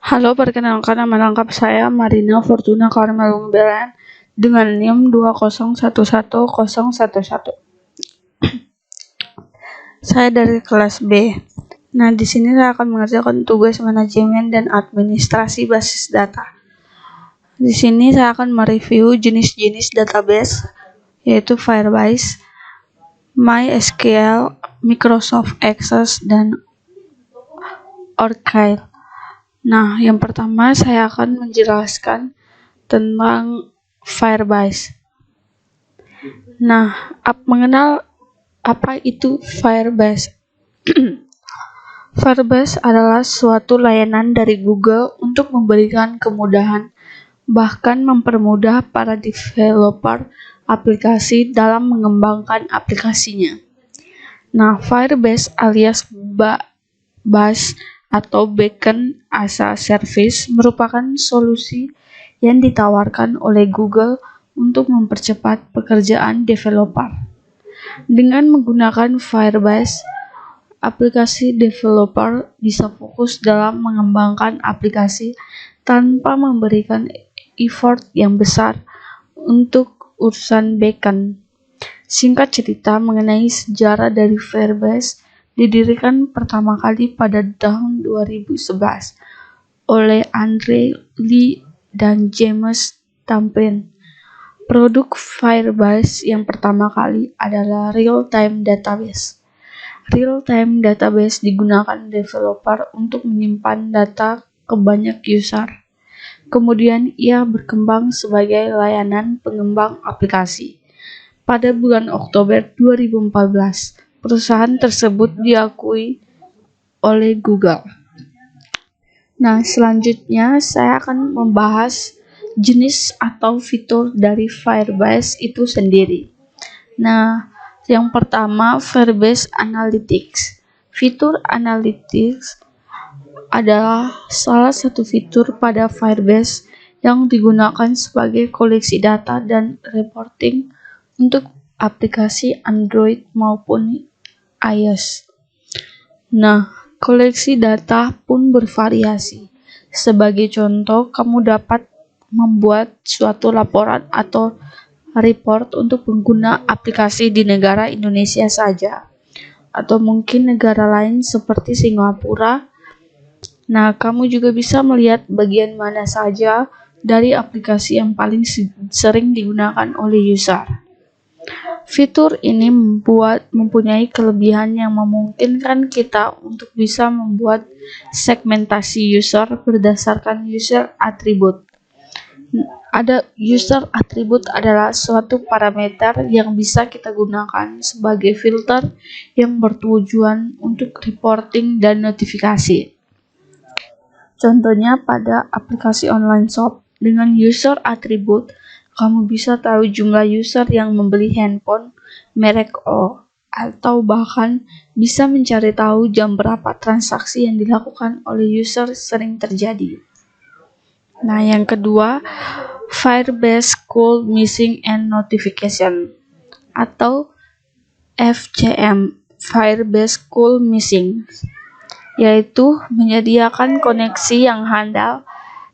Halo, perkenalkan nama lengkap saya Marina Fortuna Karmelung Belen dengan NIM 2011011. Saya dari kelas B. Nah, di sini saya akan mengerjakan tugas manajemen dan administrasi basis data. Di sini saya akan mereview jenis-jenis database yaitu Firebase, MySQL, Microsoft Access, dan Oracle. Nah, yang pertama saya akan menjelaskan tentang Firebase. Nah, mengenal apa itu Firebase? Firebase adalah suatu layanan dari Google untuk memberikan kemudahan, bahkan mempermudah para developer aplikasi dalam mengembangkan aplikasinya. Nah, Firebase alias BAS atau Beacon as a Service merupakan solusi yang ditawarkan oleh Google untuk mempercepat pekerjaan developer. Dengan menggunakan Firebase, aplikasi developer bisa fokus dalam mengembangkan aplikasi tanpa memberikan effort yang besar untuk urusan backend. Singkat cerita mengenai sejarah dari Firebase, didirikan pertama kali pada tahun 2011 oleh Andre Lee dan James Tampin. Produk Firebase yang pertama kali adalah Real-Time Database. Real-Time Database digunakan developer untuk menyimpan data ke banyak user. Kemudian ia berkembang sebagai layanan pengembang aplikasi. Pada bulan Oktober 2014, perusahaan tersebut diakui oleh Google. Nah, selanjutnya saya akan membahas jenis atau fitur dari Firebase itu sendiri. Nah, yang pertama Firebase Analytics. Fitur Analytics adalah salah satu fitur pada Firebase yang digunakan sebagai koleksi data dan reporting untuk aplikasi Android maupun iOS. Nah, koleksi data pun bervariasi. Sebagai contoh, kamu dapat membuat suatu laporan atau report untuk pengguna aplikasi di negara Indonesia saja, atau mungkin negara lain seperti Singapura. Nah, kamu juga bisa melihat bagian mana saja dari aplikasi yang paling sering digunakan oleh user. Fitur ini mempunyai kelebihan yang memungkinkan kita untuk bisa membuat segmentasi user berdasarkan user attribute. User attribute adalah suatu parameter yang bisa kita gunakan sebagai filter yang bertujuan untuk reporting dan notifikasi. Contohnya pada aplikasi online shop, dengan user attribute, kamu bisa tahu jumlah user yang membeli handphone merek O, atau bahkan bisa mencari tahu jam berapa transaksi yang dilakukan oleh user sering terjadi. Nah, yang kedua, Firebase Cold Missing and Notification atau FCM, Firebase Cold Missing, yaitu menyediakan koneksi yang handal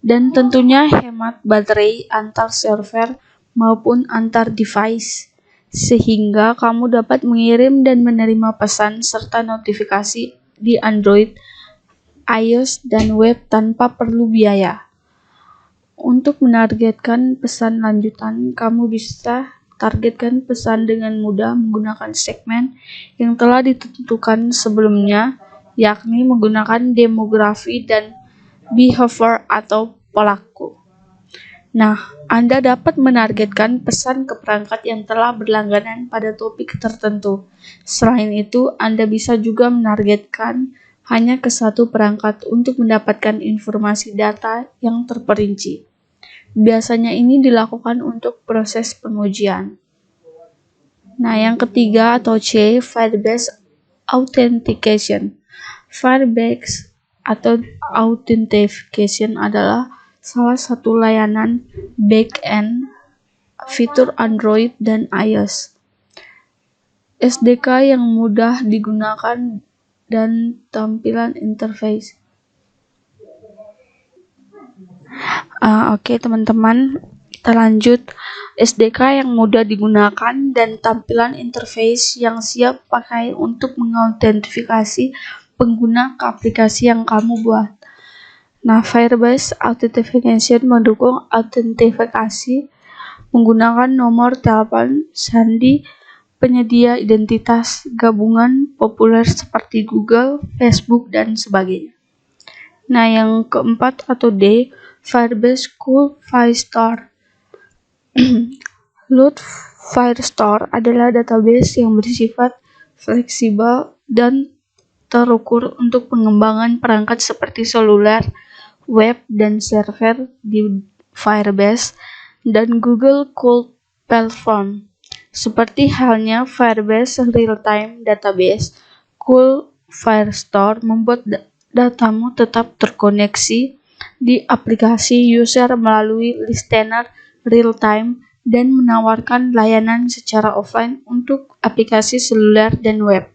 dan tentunya hemat baterai antar server maupun antar device, sehingga kamu dapat mengirim dan menerima pesan serta notifikasi di Android, iOS, dan web tanpa perlu biaya. Untuk menargetkan pesan lanjutan, kamu bisa targetkan pesan dengan mudah menggunakan segmen yang telah ditentukan sebelumnya, yakni menggunakan demografi dan behavior atau pelaku. Nah, Anda dapat menargetkan pesan ke perangkat yang telah berlangganan pada topik tertentu. Selain itu, Anda bisa juga menargetkan hanya ke satu perangkat untuk mendapatkan informasi data yang terperinci. Biasanya ini dilakukan untuk proses pengujian. Nah, yang ketiga atau C, Firebase Authentication. Firebase atau Authentication adalah salah satu layanan back-end fitur Android dan iOS. SDK yang mudah digunakan dan tampilan interface. Oke teman-teman, kita lanjut. SDK yang mudah digunakan dan tampilan interface yang siap pakai untuk mengautentikasi pengguna ke aplikasi yang kamu buat. Nah, Firebase Authentication mendukung autentifikasi menggunakan nomor telepon, sandi, penyedia identitas gabungan populer seperti Google, Facebook, dan sebagainya. Nah, yang keempat atau D, Firebase Cool Firestore. Load Firestore adalah database yang bersifat fleksibel dan terukur untuk pengembangan perangkat seperti seluler, web, dan server di Firebase dan Google Cloud Platform. Seperti halnya Firebase Real-Time Database, Cool Firestore membuat datamu tetap terkoneksi di aplikasi user melalui listener real-time dan menawarkan layanan secara offline untuk aplikasi seluler dan web.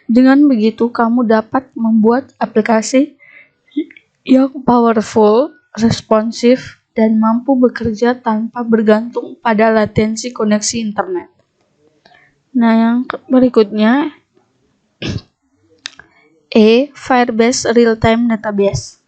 Dengan begitu, kamu dapat membuat aplikasi yang powerful, responsif, dan mampu bekerja tanpa bergantung pada latensi koneksi internet. Nah, yang berikutnya, Firebase Real-Time Database.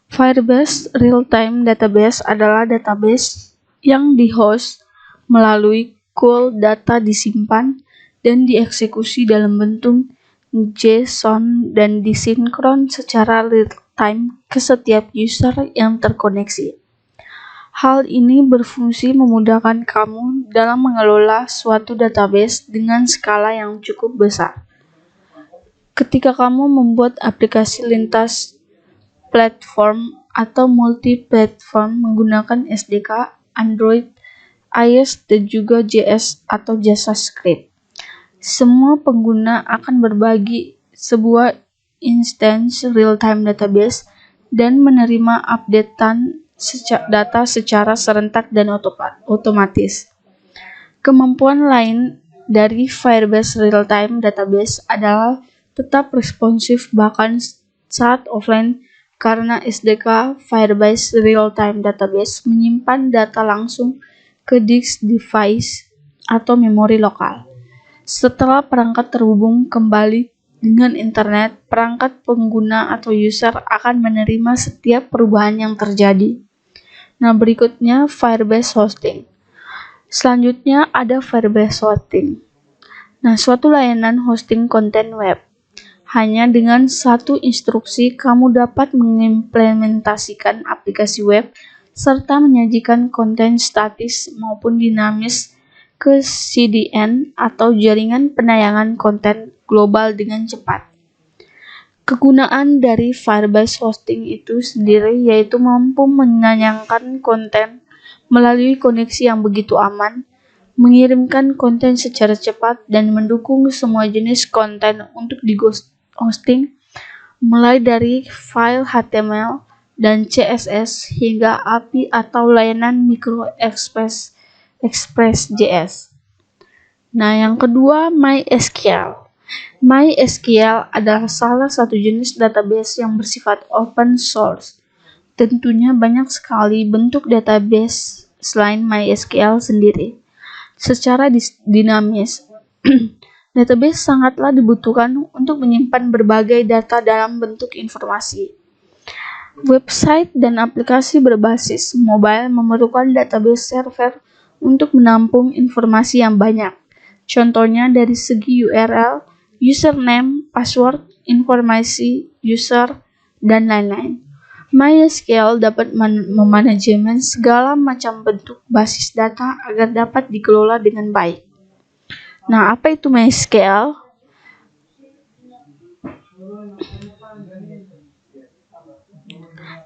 Firebase Real-Time Database adalah database yang di-host melalui cool data disimpan dan dieksekusi dalam bentuk JSON dan disinkron secara real-time ke setiap user yang terkoneksi. Hal ini berfungsi memudahkan kamu dalam mengelola suatu database dengan skala yang cukup besar. Ketika kamu membuat aplikasi lintas platform atau multi-platform menggunakan SDK, Android, iOS, dan juga JS atau JavaScript, semua pengguna akan berbagi sebuah instance real-time database dan menerima updatean data secara serentak dan otomatis. Kemampuan lain dari Firebase Real-Time Database adalah tetap responsif bahkan saat offline karena SDK Firebase Real-Time Database menyimpan data langsung ke disk device atau memori lokal. Setelah perangkat terhubung kembali dengan internet, perangkat pengguna atau user akan menerima setiap perubahan yang terjadi. Nah, berikutnya Firebase Hosting. Selanjutnya ada Firebase Hosting. Nah, suatu layanan hosting konten web. Hanya dengan satu instruksi, kamu dapat mengimplementasikan aplikasi web serta menyajikan konten statis maupun dinamis ke CDN atau jaringan penayangan konten global dengan cepat. Kegunaan dari Firebase Hosting itu sendiri yaitu mampu menayangkan konten melalui koneksi yang begitu aman, mengirimkan konten secara cepat, dan mendukung semua jenis konten untuk di-hosting, mulai dari file HTML dan CSS hingga API atau layanan micro Express.js. Nah, yang kedua, MySQL. MySQL adalah salah satu jenis database yang bersifat open source. Tentunya banyak sekali bentuk database selain MySQL sendiri. Secara dinamis, database sangatlah dibutuhkan untuk menyimpan berbagai data dalam bentuk informasi. Website dan aplikasi berbasis mobile memerlukan database server untuk menampung informasi yang banyak. Contohnya dari segi URL, username, password, informasi user, dan lain-lain. MySQL dapat memanajemen segala macam bentuk basis data agar dapat dikelola dengan baik. Nah, apa itu MySQL?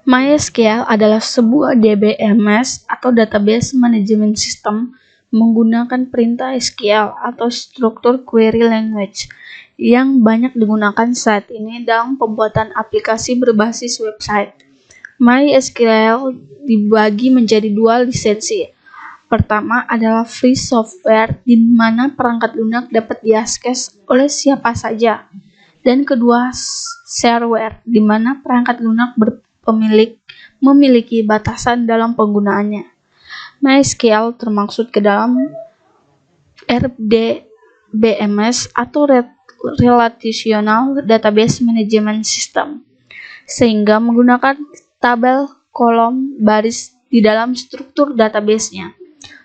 MySQL adalah sebuah DBMS atau Database Management System menggunakan perintah SQL atau Structured Query Language yang banyak digunakan saat ini dalam pembuatan aplikasi berbasis website. MySQL dibagi menjadi dua lisensi. Pertama adalah free software di mana perangkat lunak dapat diakses oleh siapa saja. Dan kedua, shareware di mana perangkat lunak berpemilik memiliki batasan dalam penggunaannya. MySQL termasuk ke dalam RDBMS atau Relational Database Management System, sehingga menggunakan tabel, kolom, baris di dalam struktur database-nya.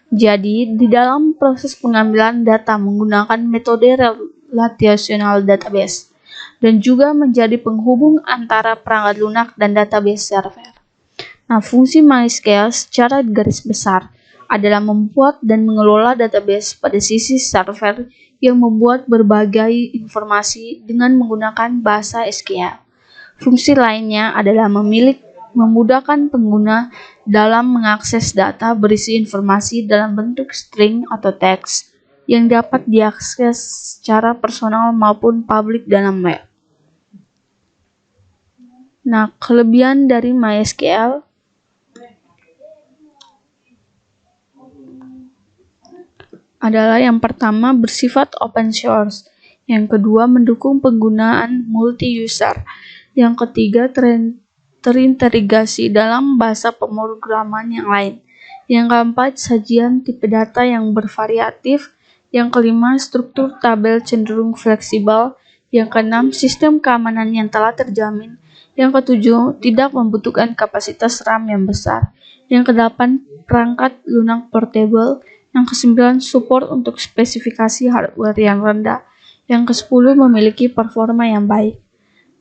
Jadi, di dalam proses pengambilan data menggunakan metode relational database, dan juga menjadi penghubung antara perangkat lunak dan database server. Nah, fungsi MySQL secara garis besar adalah membuat dan mengelola database pada sisi server yang membuat berbagai informasi dengan menggunakan bahasa SQL. Fungsi lainnya adalah memudahkan pengguna dalam mengakses data berisi informasi dalam bentuk string atau teks yang dapat diakses secara personal maupun publik dalam web. Nah, kelebihan dari MySQL adalah yang pertama bersifat open source, yang kedua mendukung penggunaan multi-user, yang ketiga terintegrasi dalam bahasa pemrograman yang lain, yang keempat sajian tipe data yang bervariatif, yang kelima struktur tabel cenderung fleksibel, yang keenam sistem keamanan yang telah terjamin, yang ketujuh tidak membutuhkan kapasitas RAM yang besar, yang kedelapan perangkat lunak portable, yang kesembilan support untuk spesifikasi hardware yang rendah, yang ke-10 memiliki performa yang baik.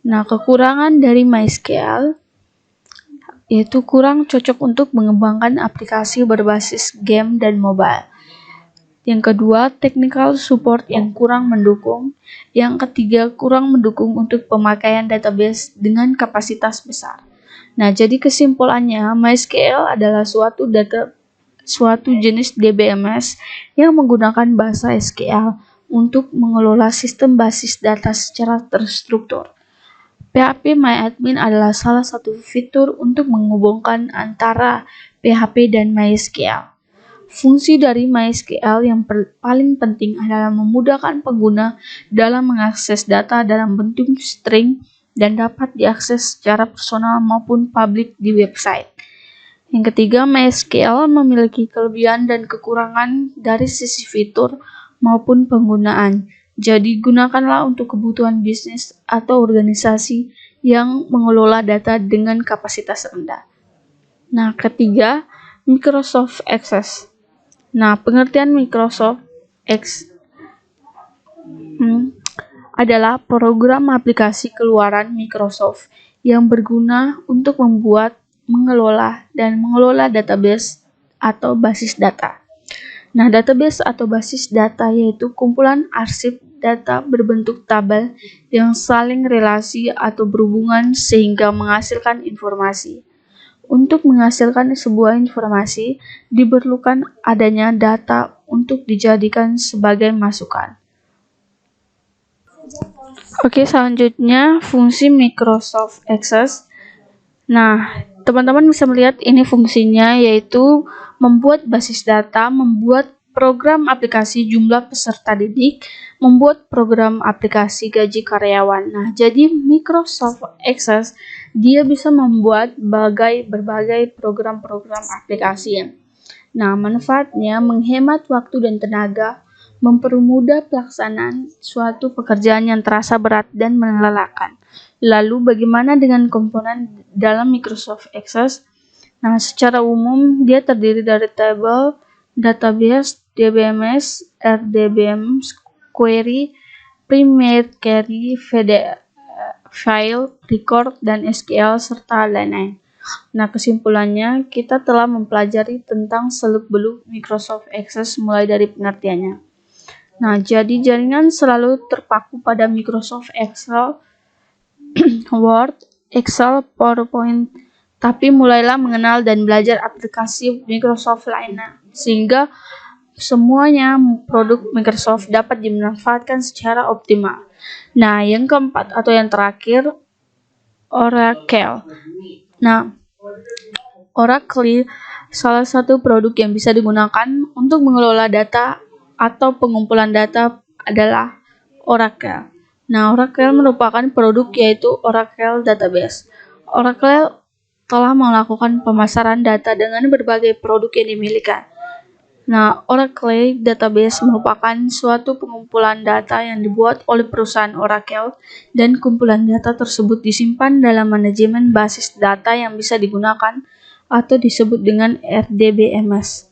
Nah, kekurangan dari MySQL yaitu kurang cocok untuk mengembangkan aplikasi berbasis game dan mobile. Yang kedua, technical support yang kurang mendukung. Yang ketiga, kurang mendukung untuk pemakaian database dengan kapasitas besar. Nah, jadi kesimpulannya, MySQL adalah suatu jenis DBMS yang menggunakan bahasa SQL untuk mengelola sistem basis data secara terstruktur. PHP-MyAdmin adalah salah satu fitur untuk menghubungkan antara PHP dan MySQL. Fungsi dari MySQL yang paling penting adalah memudahkan pengguna dalam mengakses data dalam bentuk string dan dapat diakses secara personal maupun publik di website. Yang ketiga, MySQL memiliki kelebihan dan kekurangan dari sisi fitur maupun penggunaan. Jadi, gunakanlah untuk kebutuhan bisnis atau organisasi yang mengelola data dengan kapasitas rendah. Nah, ketiga, Microsoft Access. Nah, pengertian Microsoft Access adalah program aplikasi keluaran Microsoft yang berguna untuk membuat, mengelola, dan mengelola database atau basis data. Nah, database atau basis data yaitu kumpulan arsip data berbentuk tabel yang saling relasi atau berhubungan sehingga menghasilkan informasi. Untuk menghasilkan sebuah informasi, diperlukan adanya data untuk dijadikan sebagai masukan. Oke, selanjutnya fungsi Microsoft Access. Nah, teman-teman bisa melihat ini fungsinya yaitu membuat basis data, membuat program aplikasi jumlah peserta didik, membuat program aplikasi gaji karyawan. Nah, jadi Microsoft Access dia bisa membuat berbagai program-program aplikasi. Nah, manfaatnya menghemat waktu dan tenaga, mempermudah pelaksanaan suatu pekerjaan yang terasa berat dan melelahkan. Lalu bagaimana dengan komponen dalam Microsoft Access? Nah, secara umum dia terdiri dari tabel, database, DBMS, RDBMS, query, primary query, file, record, dan SQL, serta lain-lain. Nah, kesimpulannya, kita telah mempelajari tentang seluk-beluk Microsoft Access mulai dari pengertiannya. Nah, jadi jaringan selalu terpaku pada Microsoft Excel, Word, Excel, PowerPoint, tapi mulailah mengenal dan belajar aplikasi Microsoft lainnya, sehingga semuanya produk Microsoft dapat dimanfaatkan secara optimal. Nah, yang keempat atau yang terakhir, Oracle. Nah, Oracle salah satu produk yang bisa digunakan untuk mengelola data atau pengumpulan data adalah Oracle. Nah, Oracle merupakan produk yaitu Oracle Database. Oracle telah melakukan pemasaran data dengan berbagai produk yang dimiliki. Nah, Oracle Database merupakan suatu pengumpulan data yang dibuat oleh perusahaan Oracle, dan kumpulan data tersebut disimpan dalam manajemen basis data yang bisa digunakan atau disebut dengan RDBMS.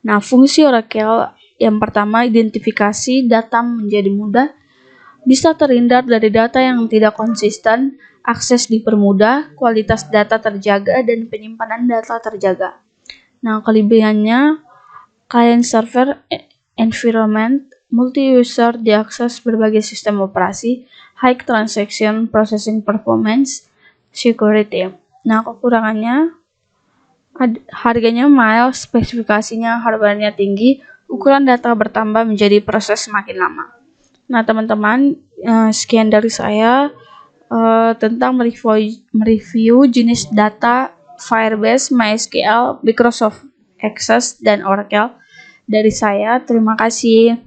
Nah, fungsi Oracle yang pertama, identifikasi data menjadi mudah, bisa terhindar dari data yang tidak konsisten, akses dipermudah, kualitas data terjaga, dan penyimpanan data terjaga. Nah, kelebihannya, client server environment, multi-user diakses berbagai sistem operasi, high transaction processing performance, security. Nah, kekurangannya, harganya mahal, spesifikasinya, hardware-nya tinggi, ukuran data bertambah menjadi proses semakin lama. Nah, teman-teman, sekian dari saya tentang mereview jenis data Firebase, MySQL, Microsoft Access, dan Oracle. Dari saya, terima kasih.